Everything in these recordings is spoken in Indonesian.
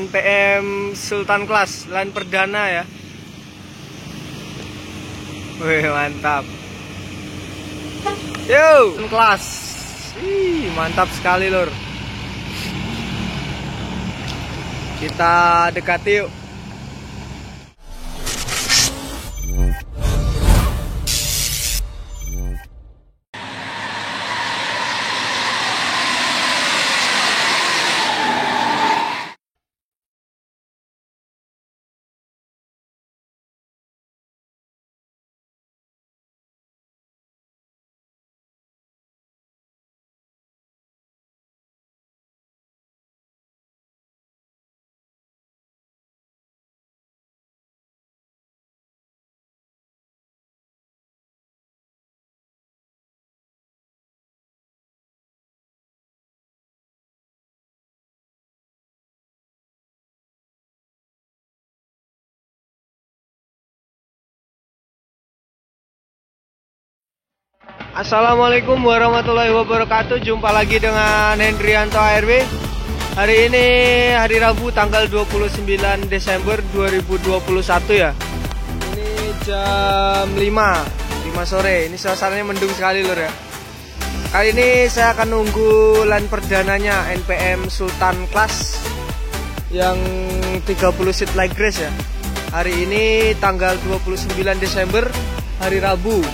NPM Sultan Class, line perdana ya. Wih, mantap. Yo, kelas. Ih, mantap sekali, Lur. Kita dekati yuk. Assalamualaikum warahmatullahi wabarakatuh. Jumpa lagi dengan Hendrianto ARW. Hari ini hari Rabu tanggal 29 Desember 2021 ya. Ini jam 5 sore. Ini suasananya mendung sekali, Lur ya. Kali ini saya akan nunggu line perdananya NPM Sultan Class yang 30 seat light grace ya. Hari ini tanggal 29 Desember hari Rabu.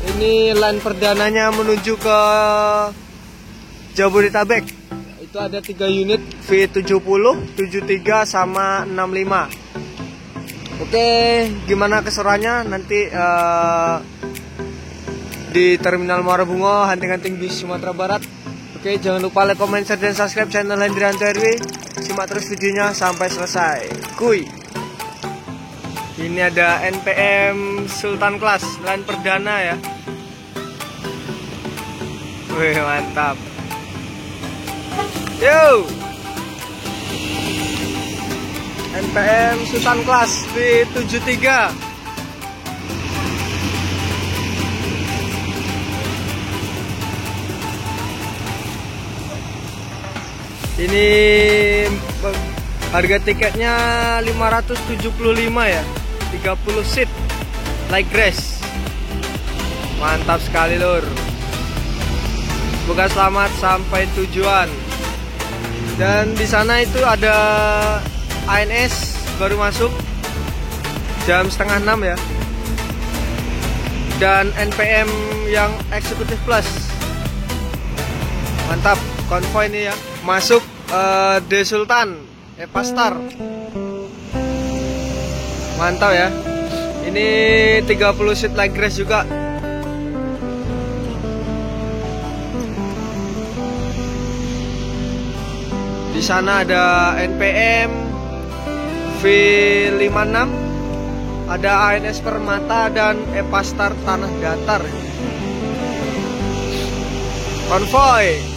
Ini line perdananya menuju ke Jabodetabek. Itu ada 3 unit V70, 73 sama 65. Oke, gimana keseruannya nanti di Terminal Muara Bungo, Hanting-Hanting di Sumatera Barat. Oke, jangan lupa like, comment, share, dan subscribe channel Hendrianto ARW. Simak terus videonya sampai selesai. Kuy. Ini ada NPM Sultan Class, line perdana ya. Wih, mantap. Yo, NPM Sultan Class V73. Ini harga tiketnya 575 ya. 30 seat light grace. Mantap sekali, Lur. Semoga selamat sampai tujuan. Dan di sana itu ada ANS baru masuk jam setengah 6 ya. Dan NPM yang Executive Plus. Mantap, konvoy ini ya. Masuk The Sultan Epastar. Mantap ya. Ini 30 seat light grace juga. Di sana ada NPM V56, ada ANS Permata dan Epastar Tanah Datar. Konvoy.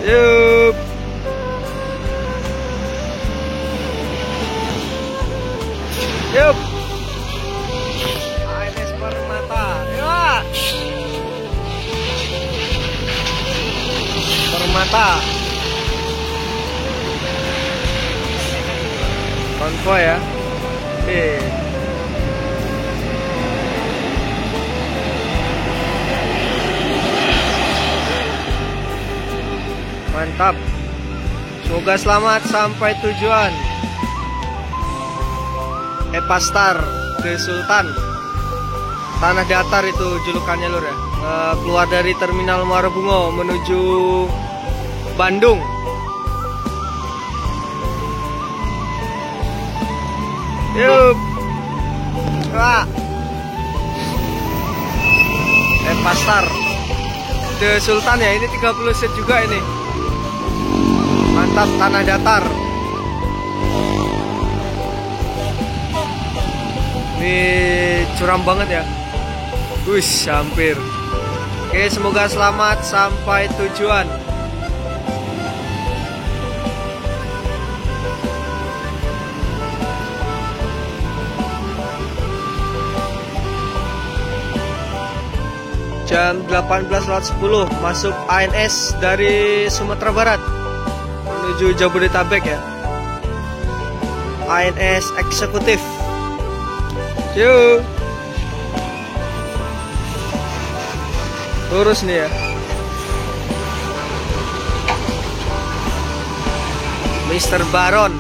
Yup. Yup. ANS Permata. Ya. Permata. Konvoy ya. Oke. Mantap. Semoga selamat sampai tujuan. Epastar The Sultan Tanah Datar itu julukannya, Lur ya. Keluar dari Terminal Muara Bungo menuju Bandung. Yuk. Wah. Epastar The Sultan ya, ini 30 seat juga ini. Mantap, Tanah Datar. Ini curam banget ya. Wush, hampir. Oke, semoga selamat sampai tujuan. Jam 18.10 masuk ANS dari Sumatera Barat menuju Jabodetabek ya. ANS eksekutif. Yuk. Lurus nih ya. Mr. Baron.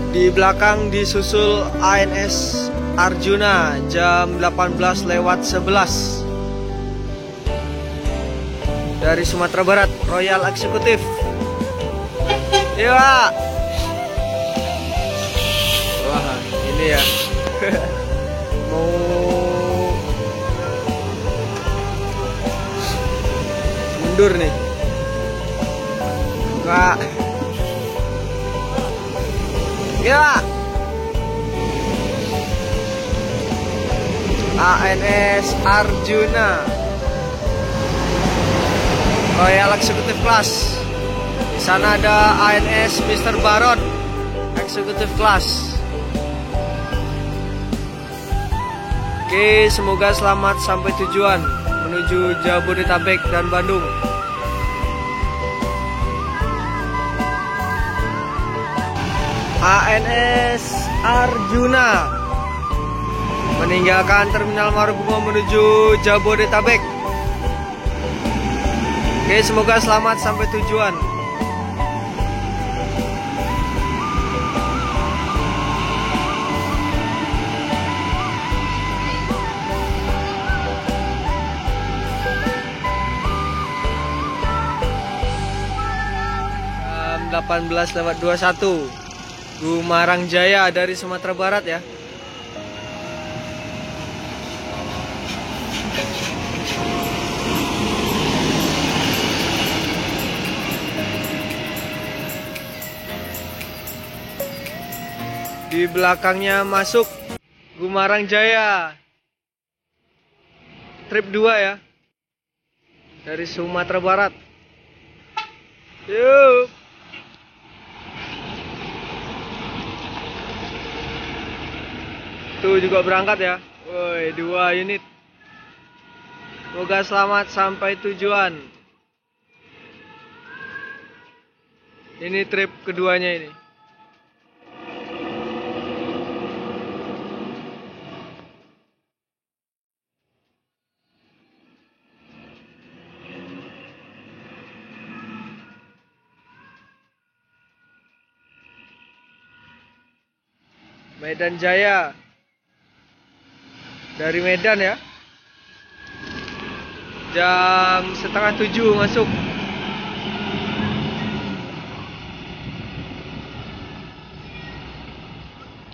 Di belakang disusul ANS Arjuna jam 18:11 dari Sumatera Barat, Royal Eksekutif. Iya. Wah, ini ya. Mau mundur nih. Enggak. Ya. ANS Arjuna Royal Executive Class. Di sana ada ANS Mr. Baron Executive Class. Oke, semoga selamat sampai tujuan menuju Jabodetabek dan Bandung. ANS Arjuna meninggalkan Terminal Margonda menuju Jabodetabek. Oke, semoga selamat sampai tujuan. Jam 18:21 Gumarang Jaya dari Sumatera Barat ya. Di belakangnya masuk Gumarang Jaya. Trip 2 ya. Dari Sumatera Barat. Yuk. Tuh juga berangkat ya. Woi, 2 unit. Semoga selamat sampai tujuan. Ini trip keduanya ini. Medan Jaya. Dari Medan ya. Jam 6:30 masuk.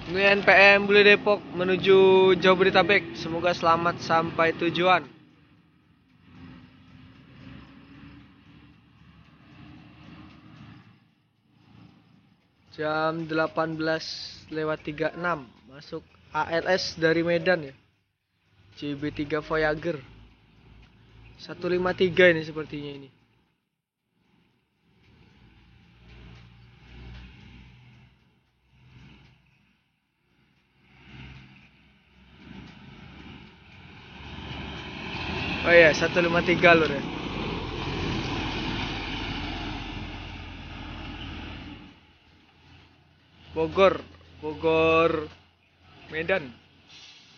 Ini NPM Bule Depok menuju Jabodetabek. Semoga selamat sampai tujuan. Jam 18:36 masuk ALS dari Medan ya. CB3 Voyager 153 ini sepertinya ini. Oh iya, 153 lur ya. Bogor Medan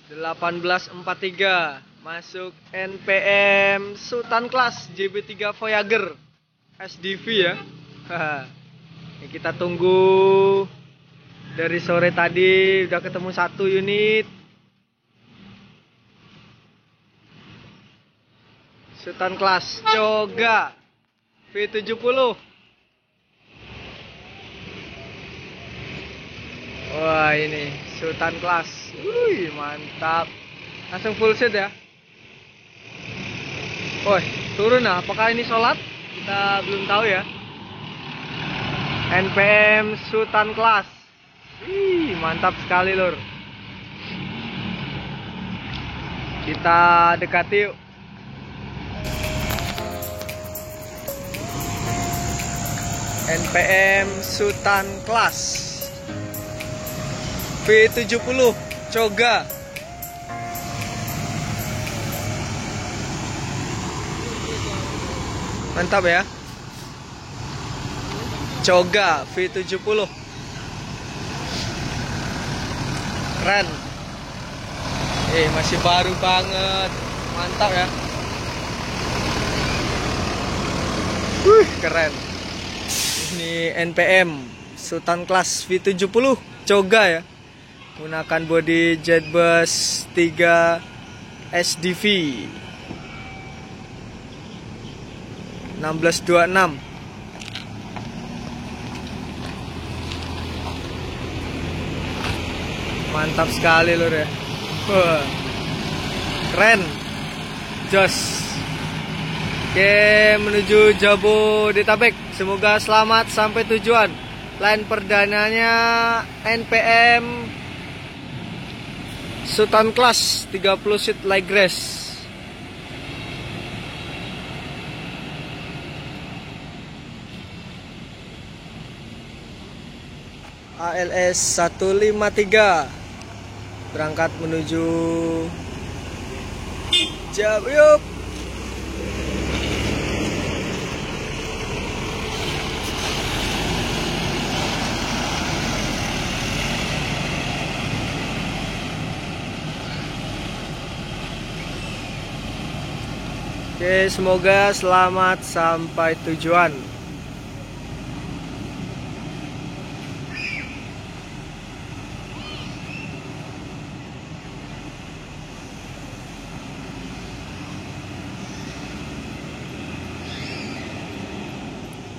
18:43 masuk NPM Sultan Class JB3 Voyager SDV ya. Ini kita tunggu dari sore tadi, udah ketemu 1 unit. Sultan Class Coga V70. Wah, ini Sultan Class. Wih, mantap. Langsung full set ya. Woi, turun nah. Apakah ini sholat? Kita belum tahu ya. NPM Sultan Class. Wih, mantap sekali lur. Kita dekati yuk. NPM Sultan Class V70 Coga. Mantap ya. Coga V70. Keren. Masih baru banget. Mantap ya. Keren. Ini NPM Sultan Class V70 Coga ya. Menggunakan bodi Jetbus 3 SDV 1626. Mantap sekali lur ya. Keren. Jos. Oke, menuju Jabodetabek. Semoga selamat sampai tujuan. Line perdananya NPM Sultan Class 30 seat leg race. ALS 153 berangkat menuju Jabodetabek. Oke, semoga selamat sampai tujuan.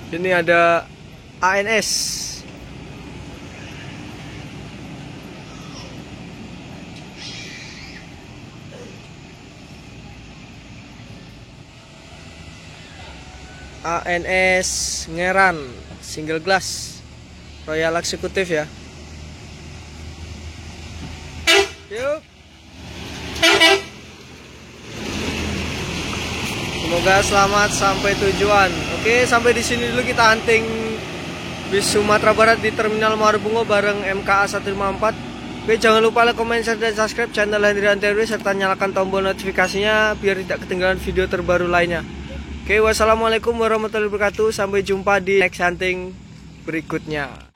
Ini ada ANS. ANS Ngeran single glass Royal Eksekutif ya. Yuk. Semoga selamat sampai tujuan. Oke, sampai di sini dulu kita hunting bis Sumatera Barat di Terminal Marbungo bareng MKA 154. Oke, jangan lupa like, comment, share, dan subscribe channel Hendrian TRW serta nyalakan tombol notifikasinya biar tidak ketinggalan video terbaru lainnya. Oke, wassalamualaikum warahmatullahi wabarakatuh. Sampai jumpa di next hunting berikutnya.